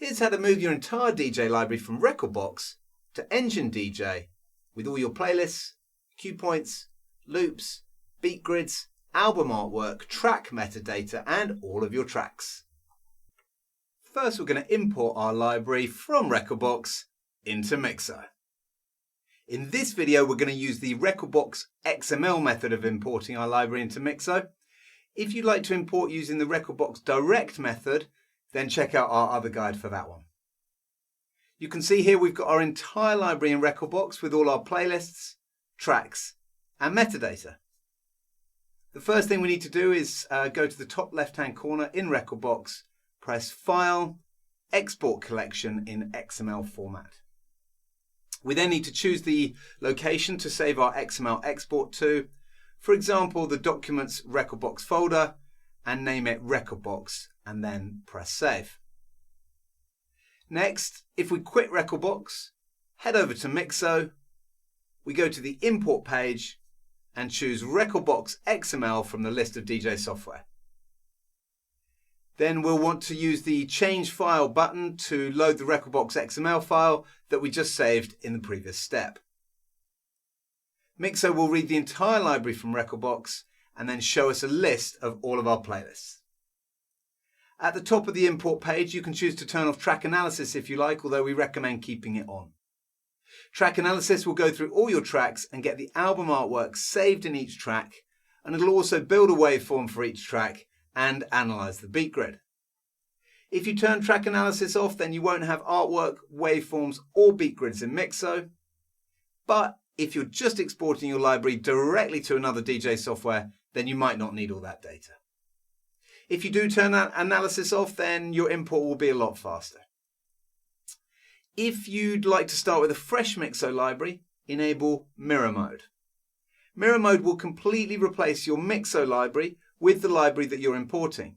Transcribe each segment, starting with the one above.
Here's how to move your entire DJ library from rekordbox to Engine DJ with all your playlists, cue points, loops, beat grids, album artwork, track metadata and all of your tracks. First we're going to import our library from rekordbox into Mixo. In this video we're going to use the rekordbox XML method of importing our library into Mixo. If you'd like to import using the rekordbox direct method, then check out our other guide for that one. You can see here we've got our entire library in rekordbox with all our playlists, tracks and metadata. The first thing we need to do is go to the top left hand corner in rekordbox, press File, Export Collection in XML format. We then need to choose the location to save our XML export to, for example the Documents rekordbox folder, and name it rekordbox and then press Save. Next, if we quit rekordbox, head over to Mixo, we go to the import page and choose rekordbox XML from the list of DJ software. Then we'll want to use the Change File button to load the rekordbox XML file that we just saved in the previous step. Mixo will read the entire library from rekordbox and then show us a list of all of our playlists. At the top of the import page you can choose to turn off track analysis if you like, although we recommend keeping it on. Track analysis will go through all your tracks and get the album artwork saved in each track, and it'll also build a waveform for each track and analyse the beat grid. If you turn track analysis off, then you won't have artwork, waveforms or beat grids in Mixo, but if you're just exporting your library directly to another DJ software, then you might not need all that data. If you do turn that analysis off, then your import will be a lot faster. If you'd like to start with a fresh Mixo library, enable Mirror Mode. Mirror Mode will completely replace your Mixo library with the library that you're importing.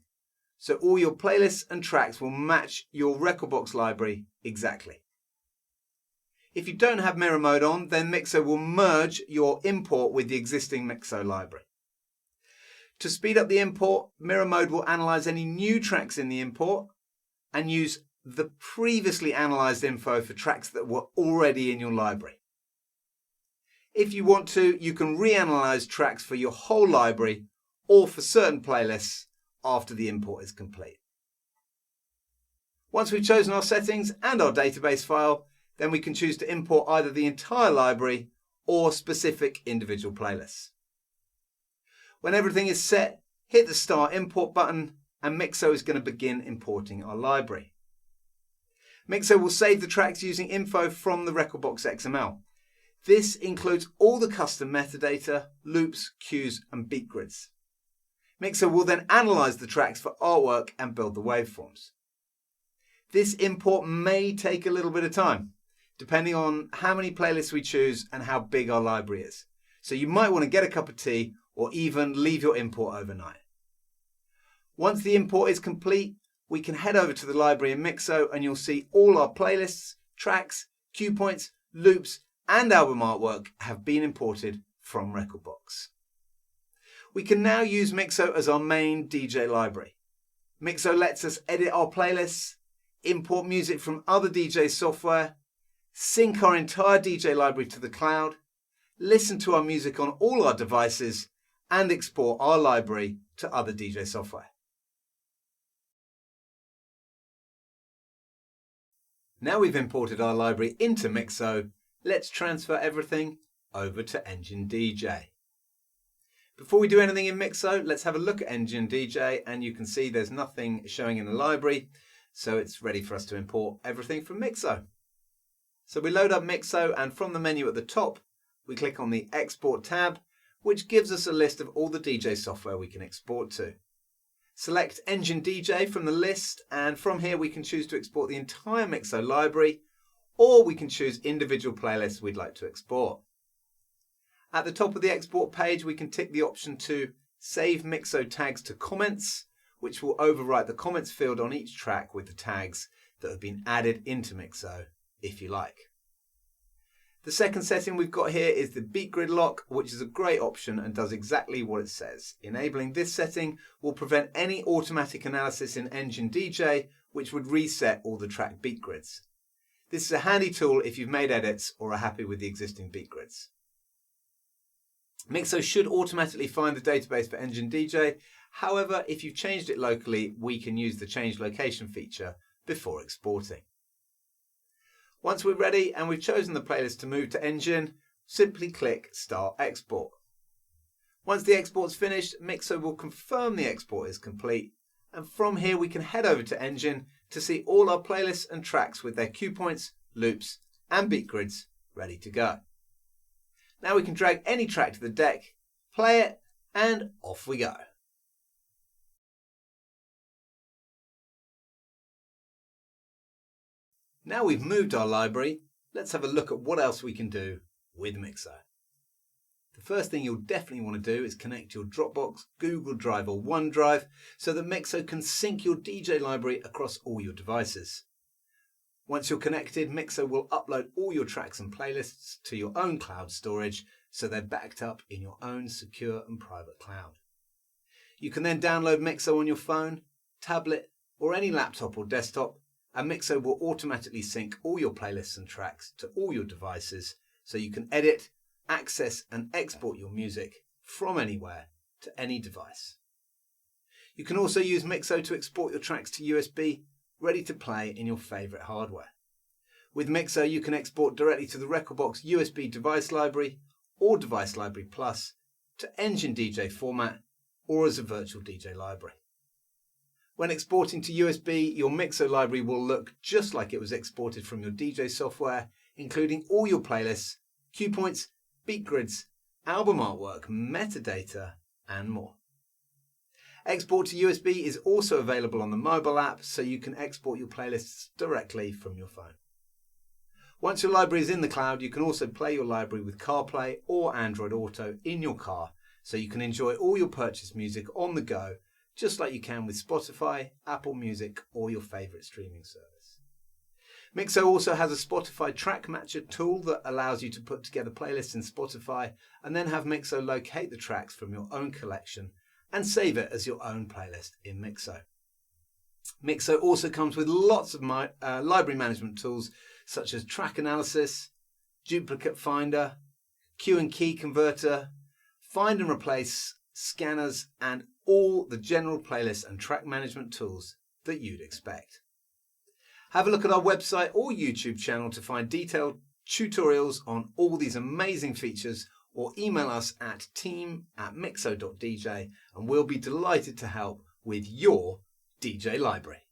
So all your playlists and tracks will match your rekordbox library exactly. If you don't have Mirror Mode on, then Mixo will merge your import with the existing Mixo library. To speed up the import, Mirror Mode will analyse any new tracks in the import and use the previously analysed info for tracks that were already in your library. If you want to, you can reanalyze tracks for your whole library or for certain playlists after the import is complete. Once we've chosen our settings and our database file, then we can choose to import either the entire library or specific individual playlists. When everything is set, hit the Start Import button and Mixo is going to begin importing our library. Mixo will save the tracks using info from the rekordbox XML. This includes all the custom metadata, loops, cues and beat grids. Mixo will then analyse the tracks for artwork and build the waveforms. This import may take a little bit of time, depending on how many playlists we choose and how big our library is. So you might want to get a cup of tea or even leave your import overnight. Once the import is complete, we can head over to the library in Mixo and you'll see all our playlists, tracks, cue points, loops and album artwork have been imported from rekordbox. We can now use Mixo as our main DJ library. Mixo lets us edit our playlists, import music from other DJ software, sync our entire DJ library to the cloud, listen to our music on all our devices and export our library to other DJ software. Now we've imported our library into Mixo, let's transfer everything over to Engine DJ. Before we do anything in Mixo, let's have a look at Engine DJ and you can see there's nothing showing in the library, so it's ready for us to import everything from Mixo. So we load up Mixo and from the menu at the top, we click on the Export tab, which gives us a list of all the DJ software we can export to. Select Engine DJ from the list and from here we can choose to export the entire Mixo library or we can choose individual playlists we'd like to export. At the top of the export page we can tick the option to save Mixo tags to comments, which will overwrite the comments field on each track with the tags that have been added into Mixo if you like. The second setting we've got here is the beat grid lock, which is a great option and does exactly what it says. Enabling this setting will prevent any automatic analysis in Engine DJ which would reset all the track beat grids. This is a handy tool if you've made edits or are happy with the existing beat grids. Mixo should automatically find the database for Engine DJ. However, if you've changed it locally, we can use the change location feature before exporting. Once we're ready and we've chosen the playlist to move to Engine, simply click Start Export. Once the export's finished, Mixo will confirm the export is complete, and from here we can head over to Engine to see all our playlists and tracks with their cue points, loops and beat grids ready to go. Now we can drag any track to the deck, play it, and off we go. Now we've moved our library, let's have a look at what else we can do with Mixo. The first thing you'll definitely want to do is connect your Dropbox, Google Drive or OneDrive so that Mixo can sync your DJ library across all your devices. Once you're connected, Mixo will upload all your tracks and playlists to your own cloud storage so they're backed up in your own secure and private cloud. You can then download Mixo on your phone, tablet or any laptop or desktop, and Mixo will automatically sync all your playlists and tracks to all your devices so you can edit, access and export your music from anywhere to any device. You can also use Mixo to export your tracks to USB, ready to play in your favourite hardware. With Mixo you can export directly to the Rekordbox USB device library or Device Library Plus, to Engine DJ format or as a virtual DJ library. When exporting to USB, your Mixo library will look just like it was exported from your DJ software, including all your playlists, cue points, beat grids, album artwork, metadata, and more. Export to USB is also available on the mobile app, so you can export your playlists directly from your phone. Once your library is in the cloud, you can also play your library with CarPlay or Android Auto in your car, so you can enjoy all your purchased music on the go, just like you can with Spotify, Apple Music, or your favourite streaming service. Mixo also has a Spotify track matcher tool that allows you to put together playlists in Spotify and then have Mixo locate the tracks from your own collection and save it as your own playlist in Mixo. Mixo also comes with lots of library management tools such as track analysis, duplicate finder, cue and key converter, find and replace, scanners, and all the general playlist and track management tools that you'd expect. Have a look at our website or YouTube channel to find detailed tutorials on all these amazing features, or email us at team@mixo.dj and we'll be delighted to help with your DJ library.